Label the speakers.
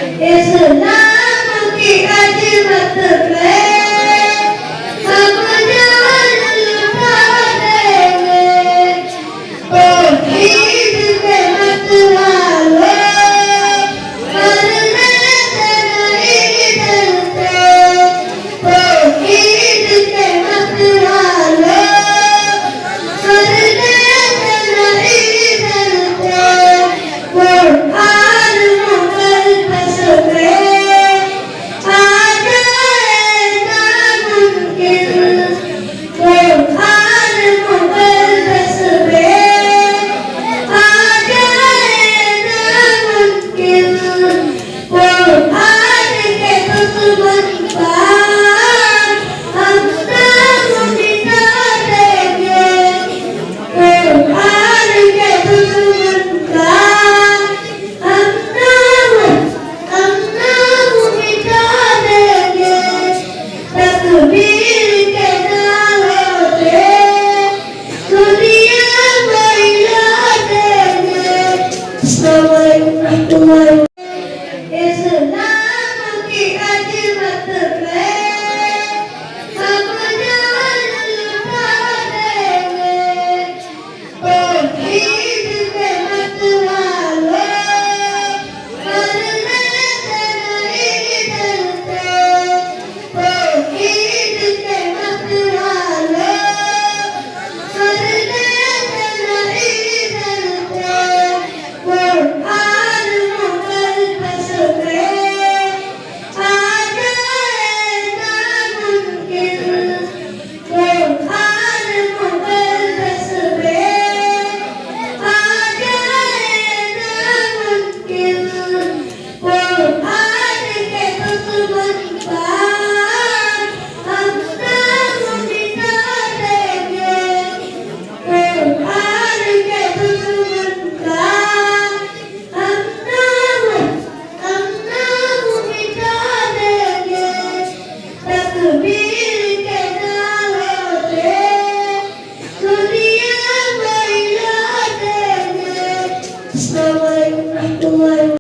Speaker 1: इस्लाम की अजमत पे हम जान लुटा देंगे। तौहीद के मतवालों मरने से नहीं डरते। तौहीद के मतवालों मरने से नहीं डरते। कुरान मुक़द्दस पे आ जाए नामुमकिन। कुरान मुक़द्दस पे आ जाए नामुमकिन। कुरान के दुश्मन का हम नाम मिटा देंगे। कुरान के दुश्मन का हम नाम मिटा देंगे। तकबीर के नारों से दुनिया में हिला देंगे। अस्सलामु अलैकुम। इस्लाम की अजमत पे हम जान लुटा देंगे।